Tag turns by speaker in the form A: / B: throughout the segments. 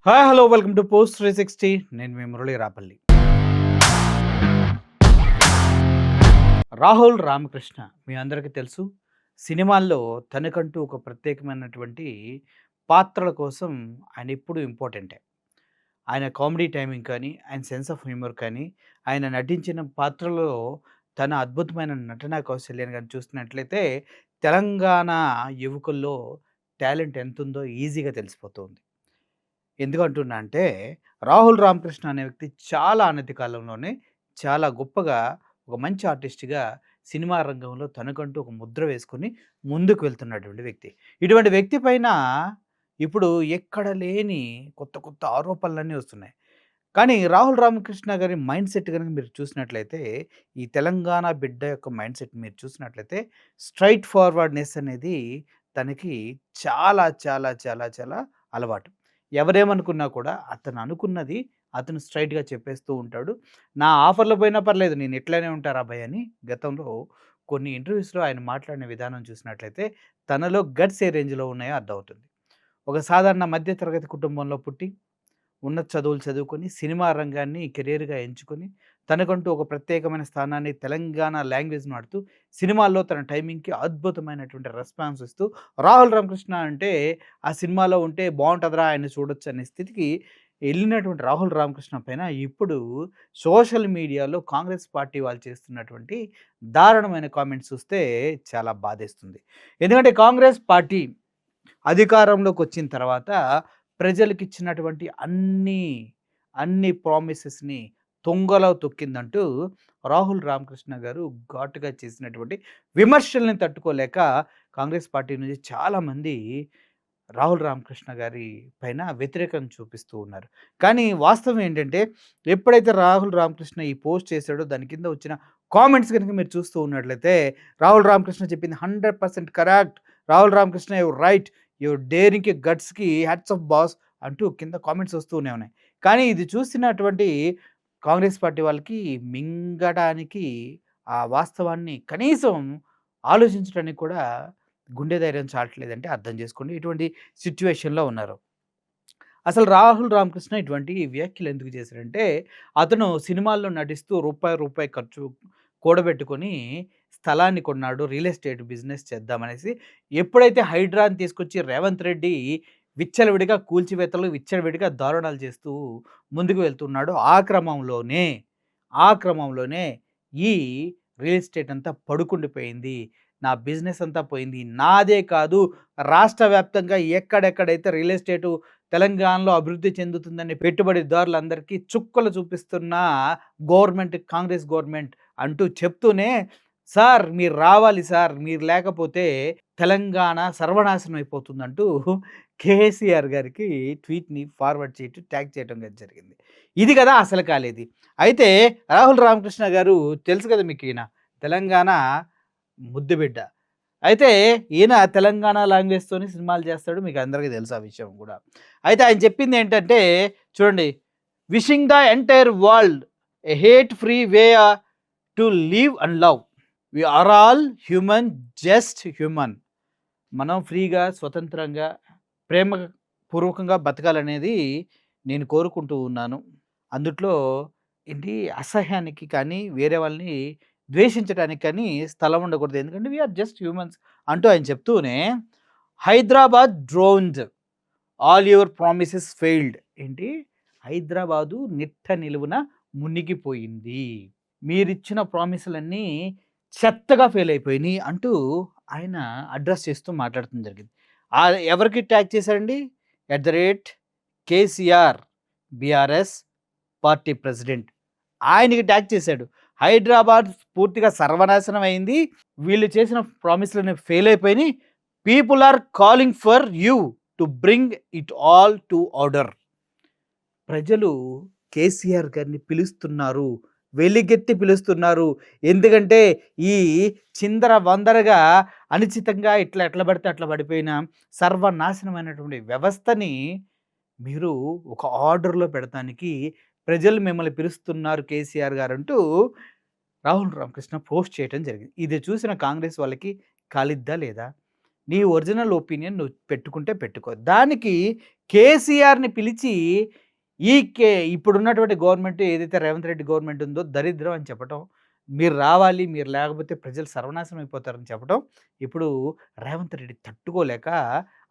A: Hi hello welcome to post 360. నేను మీ మురళి రాపల్లి. రాహుల్ రామకృష్ణ మీ అందరికీ తెలుసు. సినిమాల్లో తనకంటూ ఒక ప్రత్యేకమైనటువంటి పాత్రల కోసం ఆయన ఎప్పుడూ ఇంపార్టెంటే. ఆయన కామెడీ టైమింగ్ కానీ, ఆయన సెన్స్ ఆఫ్ హ్యూమర్ కానీ, ఆయన నటించిన పాత్రలో తన అద్భుతమైన నటనా కౌశల్యాన్ని గాని చూస్తున్నట్లయితే తెలంగాణ యువకుల్లో టాలెంట్ ఎంతుందో ఈజీగా తెలిసిపోతుంది. ఎందుకంటున్నా అంటే, రాహుల్ రామకృష్ణ అనే వ్యక్తి చాలా అనతి కాలంలోనే చాలా గొప్పగా ఒక మంచి ఆర్టిస్ట్‌గా సినిమా రంగంలో తనకంటూ ఒక ముద్ర వేసుకొని ముందుకు వెళ్తున్నటువంటి వ్యక్తి. ఇటువంటి వ్యక్తి పైన ఇప్పుడు ఎక్కడ లేని కొత్త కొత్త ఆరోపణలన్నీ వస్తున్నాయి. కానీ రాహుల్ రామకృష్ణ గారి మైండ్ సెట్ గనుక మీరు చూసినట్లయితే, ఈ తెలంగాణ బిడ్డ యొక్క మైండ్ సెట్ మీరు చూసినట్లయితే స్ట్రెయిట్ ఫార్వర్డ్‌నెస్ అనేది తనకి చాలా చాలా చాలా చాలా అలవాటు. ఎవరేమనుకున్నా కూడా అతను అనుకున్నది అతను స్ట్రెయిట్‌గా చెప్పేస్తూ ఉంటాడు. నా ఆఫర్‌లు పోయినా పర్లేదు నేను ఇట్లనే ఉంటా రాబోయ్ అని గతంలో కొన్ని ఇంటర్వ్యూస్‌లో ఆయన మాట్లాడిన విధానం చూసినట్లయితే తనలో గట్స్ ఏ రేంజ్‌లో ఉన్నాయో అర్థమవుతుంది. ఒక సాధారణ మధ్య తరగతి కుటుంబంలో పుట్టి ఉన్నత చదువులు చదువుకొని, సినిమా రంగాన్ని కెరియర్‌గా ఎంచుకొని, తనకంటూ ఒక ప్రత్యేకమైన స్థానాన్ని తెలంగాణ లాంగ్వేజ్ వాడుతూ, సినిమాల్లో తన టైమింగ్‌కి అద్భుతమైనటువంటి రెస్పాన్స్ ఇస్తూ, రాహుల్ రామకృష్ణ అంటే ఆ సినిమాలో ఉంటే బావుంటదిరా ఆయన్ని చూడొచ్చు అనే స్థితికి ఎళ్ళినటువంటి రాహుల్ రామకృష్ణ పైన ఇప్పుడు సోషల్ మీడియాలో కాంగ్రెస్ పార్టీ వాళ్ళు చేస్తున్నటువంటి దారుణమైన కామెంట్స్ చూస్తే చాలా బాధేస్తుంది. ఎందుకంటే కాంగ్రెస్ పార్టీ అధికారంలోకొచ్చిన తర్వాత ప్రజలకిచ్చినటువంటి అన్ని ప్రామిసెస్‌ని తుంగలో తొక్కిందంటూ రాహుల్ రామకృష్ణ గారు ఘాటుగా చేసినటువంటి విమర్శల్ని తట్టుకోలేక కాంగ్రెస్ పార్టీ నుంచి చాలామంది రాహుల్ రామకృష్ణ గారి పైన వ్యతిరేకం చూపిస్తూ ఉన్నారు. కానీ వాస్తవం ఏంటంటే ఎప్పుడైతే రాహుల్ రామకృష్ణ ఈ పోస్ట్ చేసాడో దాని కింద వచ్చిన కామెంట్స్ గనుక మీరు చూస్తూ ఉన్నట్లయితే రాహుల్ రామకృష్ణ చెప్పింది 100% correct. Rahul Ramakrishna you're right. Your డేరింగ్‌కి, గట్స్‌కి హ్యాట్స్ ఆఫ్ బాస్ అంటూ కింద కామెంట్స్ వస్తూనే ఉన్నాయి. కానీ ఇది చూసినటువంటి కాంగ్రెస్ పార్టీ వాళ్ళకి మింగడానికి ఆ వాస్తవాన్ని కనీసం ఆలోచించడానికి కూడా గుండె ధైర్యం చాలట్లేదంటే అర్థం చేసుకోండి. ఇటువంటి సిట్యుయేషన్‌లో ఉన్నారు. అసలు రాహుల్ రామకృష్ణ ఇటువంటి వ్యాఖ్యలు ఎందుకు చేశారంటే, అతను సినిమాల్లో నటిస్తూ రూపాయి ఖర్చు కూడబెట్టుకొని స్థలాన్ని కొన్నాడు. రియల్ ఎస్టేట్ బిజినెస్ చేద్దామనేసి. ఎప్పుడైతే హైడ్రాని తీసుకొచ్చి రేవంత్ రెడ్డి విచ్చలవిడిగా కూల్చివేతలు, విచ్చలవిడిగా దారుణాలు చేస్తూ ముందుకు వెళ్తున్నాడో ఆ క్రమంలోనే ఈ రియల్ ఎస్టేట్ అంతా పడుకుండిపోయింది. నా బిజినెస్ అంతా పోయింది. నాదే కాదు రాష్ట్ర వ్యాప్తంగా ఎక్కడెక్కడైతే రియల్ ఎస్టేటు తెలంగాణలో అభివృద్ధి చెందుతుందని పెట్టుబడిదారులందరికీ చుక్కలు చూపిస్తున్న కాంగ్రెస్ గవర్నమెంట్ అంటూ చెప్తూనే, సార్ మీరు రావాలి సార్, మీరు లేకపోతే తెలంగాణ సర్వనాశనం అయిపోతుందంటూ కేసీఆర్ గారికి ట్వీట్‌ని ఫార్వర్డ్ చేయటం, ట్యాగ్ చేయటం గాని జరిగింది. ఇది కదా అసలు కాలేది. అయితే రాహుల్ రామకృష్ణ గారు తెలుసు కదా మీకు ఈయన తెలంగాణ ముద్దుబిడ్డ. అయితే ఈయన తెలంగాణ లాంగ్వేజ్‌తోని సినిమాలు చేస్తాడు. మీకు అందరికీ తెలుసు ఆ విషయం గూడా. అయితే ఆయన చెప్పిందేంటంటే చూడండి, wishing the entire world a hate free way to live and love. We are all human, just human. మనం ఫ్రీగా, స్వతంత్రంగా, ప్రేమపూర్వకంగా బతకాలనేది నేను కోరుకుంటూ ఉన్నాను. అందుట్లో ఏంటి అసహ్యానికి కానీ, వేరే వాళ్ళని ద్వేషించడానికి కానీ స్థలం ఉండకూడదు. ఎందుకంటే వి ఆర్ జస్ట్ హ్యూమన్స్ అంటూ ఆయన చెప్తూనే, Hyderabad drowned, all your promises failed. ఏంటి హైదరాబాదు నిట్ట నిలువున మునిగిపోయింది. మీరిచ్చిన ప్రామిసులన్నీ చెత్తగా ఫెయిల్ అయిపోయినాయి అంటూ ఆయన అడ్రస్ చేస్తూ మాట్లాడటం జరిగింది. ఎవరికి ట్యాగ్ చేశారండి? At the rate KCR, BRS party president. ఆయనకి ట్యాగ్ చేశాడు. హైదరాబాద్ పూర్తిగా సర్వనాశనం అయింది. వీళ్ళు చేసిన ప్రామిస్‌లన్నీ ఫెయిల్ అయిపోయినాయి. People are calling for you to bring it all to order. ప్రజలు కేసీఆర్ గారిని పిలుస్తున్నారు. వెలిగెత్తి పిలుస్తున్నారు. ఎందుకంటే ఈ చిందర వందరగా అనిశ్చితంగా ఎట్లా పడితే అట్లా పడిపోయిన సర్వనాశనమైనటువంటి వ్యవస్థని మీరు ఒక ఆర్డర్‌లో పెడతానికి ప్రజలు మిమ్మల్ని పిలుస్తున్నారు కేసీఆర్ గారంటూ రాహుల్ రామకృష్ణ పోస్ట్ చేయటం జరిగింది. ఇది చూసిన కాంగ్రెస్ వాళ్ళకి కాలిద్దా లేదా? నీ ఒరిజినల్ ఒపీనియన్ నువ్వు పెట్టుకుంటే పెట్టుకో. దానికి కేసీఆర్‌ని పిలిచి ఇప్పుడున్నటువంటి గవర్నమెంట్ ఏదైతే రేవంత్ రెడ్డి గవర్నమెంట్ ఉందో దరిద్రం అని చెప్పటం. మీరు రావాలి, మీరు లేకపోతే ప్రజలు సర్వనాశనం అయిపోతారని చెప్పడం. ఇప్పుడు రేవంత్ రెడ్డి తట్టుకోలేక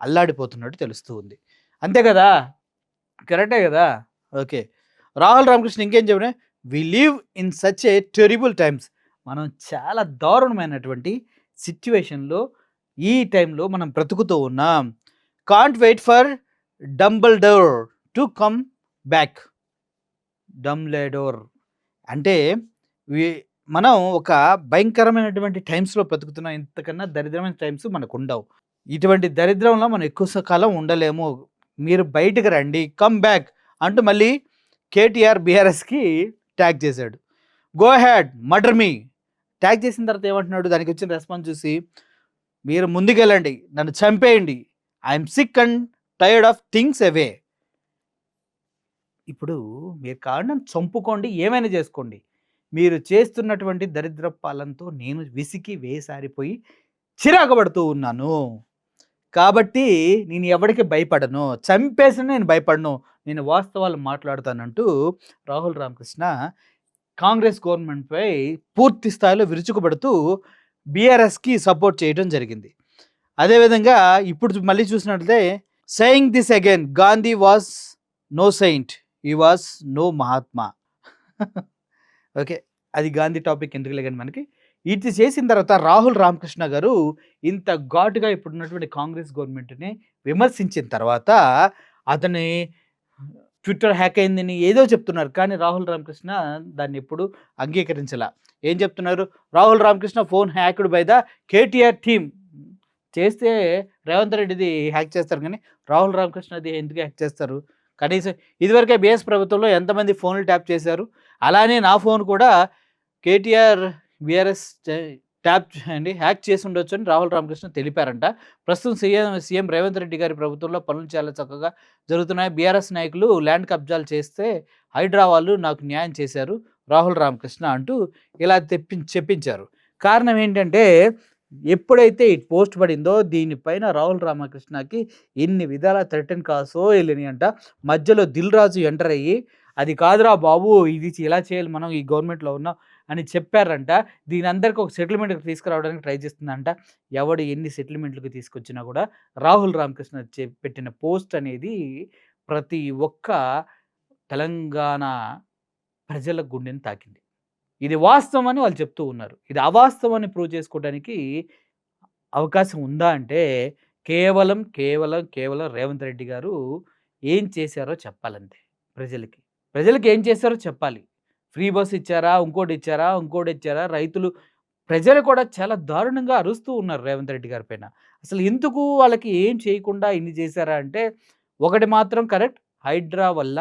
A: అల్లాడిపోతున్నట్టు తెలుస్తూ ఉంది. అంతే కదా! కరెక్టే కదా! ఓకే. రాహుల్ రామకృష్ణ ఇంకేం చెప్పినా, we live in such a terrible times. మనం చాలా దారుణమైనటువంటి సిట్యుయేషన్‌లో ఈ టైంలో మనం బ్రతుకుతూ ఉన్నాం. Can't wait for Dumbledore to come back. Dumbledore అంటే మనం ఒక భయంకరమైనటువంటి టైమ్స్‌లో బ్రతుకుతున్నాం. ఇంతకన్నా దరిద్రమైన టైమ్స్ మనకుండవు. ఇటువంటి దరిద్రంలో మనం ఎక్కువ కాలం ఉండలేము. మీరు బయటకు రండి, కమ్ బ్యాక్ అంటూ మళ్ళీ కేటీఆర్ బీఆర్ఎస్‌కి ట్యాగ్ చేశాడు. గో హెడ్ మర్డర్ మీ ట్యాగ్ చేసిన తర్వాత ఏమంటున్నాడు, దానికి వచ్చిన రెస్పాన్స్ చూసి, మీరు ముందుకెళ్ళండి, నన్ను చంపేయండి, I'm sick and tired of things అవే. ఇప్పుడు మీరు కారణం చంపుకోండి, ఏమైనా చేసుకోండి, మీరు చేస్తున్నటువంటి దరిద్ర పాలనతో నేను విసికి వేసారిపోయి చిరాకుపడుతూ ఉన్నాను. కాబట్టి నేను ఎవరికి భయపడను, చంపేసిన నేను భయపడను, నేను వాస్తవాలు మాట్లాడుతానంటూ రాహుల్ రామకృష్ణ కాంగ్రెస్ గవర్నమెంట్పై పూర్తి స్థాయిలో విరుచుకుపడుతూ బీఆర్ఎస్కి సపోర్ట్ చేయడం జరిగింది. అదేవిధంగా ఇప్పుడు మళ్ళీ చూసినట్లయితే, saying this again, Gandhi was no saint, he was no Mahatma. Okay, అది గాంధీ టాపిక్ ఎందుకు లేదని మనకి. ఇది చేసిన తర్వాత రాహుల్ రామకృష్ణ గారు ఇంత ఘాటుగా ఇప్పుడున్నటువంటి కాంగ్రెస్ గవర్నమెంట్ని విమర్శించిన తర్వాత అతని ట్విట్టర్ హ్యాక్ అయిందని ఏదో చెప్తున్నారు, కానీ రాహుల్ రామకృష్ణ దాన్ని ఎప్పుడు అంగీకరించలా. ఏం చెప్తున్నారు, Rahul Ramakrishna phone hacked by the KTR team. చేస్తే రేవంత్ రెడ్డిది హ్యాక్ చేస్తారు, కానీ రాహుల్ రామకృష్ణది ఎందుకు హ్యాక్ చేస్తారు? కనీసం ఇదివరకే బీఎస్ ప్రభుత్వంలో ఎంతమంది ఫోన్లు ట్యాప్ చేశారు, అలానే నా ఫోన్ కూడా కేటీఆర్ బీఆర్ఎస్ ట్యాప్ అండి హ్యాక్ చేసి ఉండొచ్చు అని రాహుల్ రామకృష్ణ తెలిపారంట. ప్రస్తుతం సీఎం రేవంత్ రెడ్డి గారి ప్రభుత్వంలో పనులు చాలా చక్కగా జరుగుతున్నాయి. బీఆర్ఎస్ నాయకులు ల్యాండ్ కబ్జాలు చేస్తే హైడ్రా వాళ్ళు నాకు న్యాయం చేశారు రాహుల్ రామకృష్ణ అంటూ ఇలా చెప్పించారు. కారణం ఏంటంటే, ఎప్పుడైతే ఈ పోస్ట్ పడిందో దీనిపైన రాహుల్ రామకృష్ణకి ఎన్ని విధాల థ్రెటన్ కాల్సో వెళ్ళినాయి అంట. మధ్యలో దిల్ రాజు ఎంటర్ అయ్యి, అది కాదురా బాబు, ఇది ఇలా చేయాలి, మనం ఈ గవర్నమెంట్లో ఉన్నాం అని చెప్పారంట. దీని అందరికీ ఒక సెటిల్మెంట్కి తీసుకురావడానికి ట్రై చేస్తుందంట. ఎవడు ఎన్ని సెటిల్మెంట్లకు తీసుకొచ్చినా కూడా రాహుల్ రామకృష్ణ పెట్టిన పోస్ట్ అనేది ప్రతి ఒక్క తెలంగాణ ప్రజల గుండెని తాకింది. ఇది వాస్తవం అని వాళ్ళు చెప్తూ ఉన్నారు. ఇది అవాస్తవాన్ని ప్రూవ్ చేసుకోవడానికి అవకాశం ఉందా అంటే, కేవలం కేవలం కేవలం రేవంత్ రెడ్డి గారు ఏం చేశారో చెప్పాలంతే. ప్రజలకి ఏం చేశారో చెప్పాలి. ఫ్రీ బస్ ఇచ్చారా, ఇంకోటి ఇచ్చారా, రైతులు, ప్రజలు కూడా చాలా దారుణంగా అరుస్తూ ఉన్నారు రేవంత్ రెడ్డి గారి పైన. అసలు ఎందుకు వాళ్ళకి ఏం చేయకుండా ఇన్ని చేశారా అంటే, ఒకటి మాత్రం కరెక్ట్, హైడ్రా వల్ల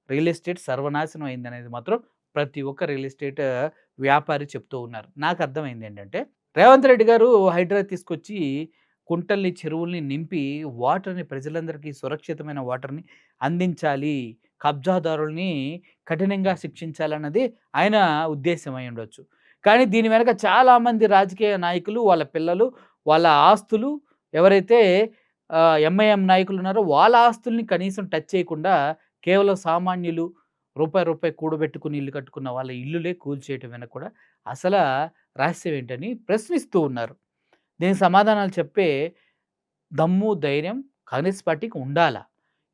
A: రియల్ ఎస్టేట్ సర్వనాశనం అయిందనేది మాత్రం ప్రతి ఒక్క రియల్ ఎస్టేట్ వ్యాపారి చెప్తూ ఉన్నారు. నాకు అర్థమైంది ఏంటంటే, రేవంత్ రెడ్డి గారు హైడ్రా తీసుకొచ్చి కుంటల్ని, చెరువుల్ని నింపి వాటర్ని, ప్రజలందరికీ సురక్షితమైన వాటర్ని అందించాలి, కబ్జాదారుల్ని కఠినంగా శిక్షించాలన్నది ఆయన ఉద్దేశం అయి ఉండొచ్చు. కానీ దీని వెనక చాలామంది రాజకీయ నాయకులు, వాళ్ళ పిల్లలు, వాళ్ళ ఆస్తులు, ఎవరైతే ఎంఐఎం నాయకులు ఉన్నారో వాళ్ళ ఆస్తుల్ని కనీసం టచ్ చేయకుండా కేవలం సామాన్యులు రూపాయి కూడబెట్టుకుని ఇల్లు కట్టుకున్న వాళ్ళ ఇల్లులే కూల్చేయటం వెనక కూడా అసలు రహస్యం ఏంటని ప్రశ్నిస్తూ ఉన్నారు. దీనికి సమాధానాలు చెప్పే దమ్ము, ధైర్యం కాంగ్రెస్ పార్టీకి ఉండాలా.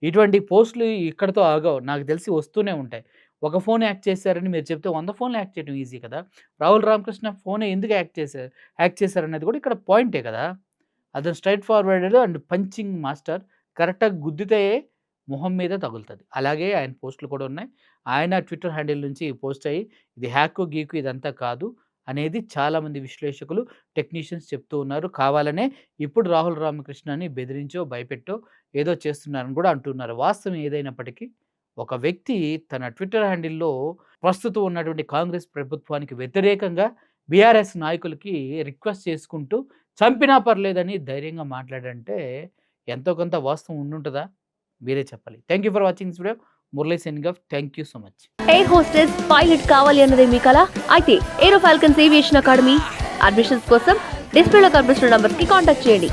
A: ఇటువంటి పోస్టులు ఇక్కడితో ఆగవు, నాకు తెలిసి వస్తూనే ఉంటాయి. ఒక ఫోన్ యాక్ట్ చేశారని మీరు చెప్తే 100 ఫోన్లు యాక్ట్ చేయడం ఈజీ కదా. రాహుల్ రామకృష్ణ ఫోనే ఎందుకు యాక్ట్ చేశారనేది కూడా ఇక్కడ పాయింటే కదా. అతను straight forwarded and punching master. కరెక్ట్గా గుద్దితే మొహం మీద తగులుతుంది. అలాగే ఆయన పోస్టులు కూడా ఉన్నాయి. ఆయన ట్విట్టర్ హ్యాండిల్ నుంచి పోస్ట్ అయ్యి ఇది హ్యాక్ గీకు ఇదంతా కాదు అనేది చాలామంది విశ్లేషకులు, టెక్నీషియన్స్ చెప్తూ ఉన్నారు. కావాలనే ఇప్పుడు రాహుల్ రామకృష్ణని బెదిరించో, భయపెట్టో ఏదో చేస్తున్నారని కూడా అంటున్నారు. వాస్తవం ఏదైనప్పటికీ ఒక వ్యక్తి తన ట్విట్టర్ హ్యాండిల్లో ప్రస్తుతం ఉన్నటువంటి కాంగ్రెస్ ప్రభుత్వానికి వ్యతిరేకంగా బీఆర్ఎస్ నాయకులకి రిక్వెస్ట్ చేసుకుంటూ చంపినా పర్లేదని ధైర్యంగా మాట్లాడంటే ఎంతో కొంత వాస్తవం ఉండుంటుందా? మీరే చెప్పాలి. Thank you for watching this video. Murali signing off. Thank you so much.
B: Air hostess, pilot కావాలి అన్నదే మీ కల అయితే ఏరో ఫాల్కన్స్ ఏవియేషన్ అకాడమీ అడ్మిషన్స్ కోసం డిస్ప్లేలో కనిపిస్తున్న నంబర్కి కాంటాక్ట్ చేయండి.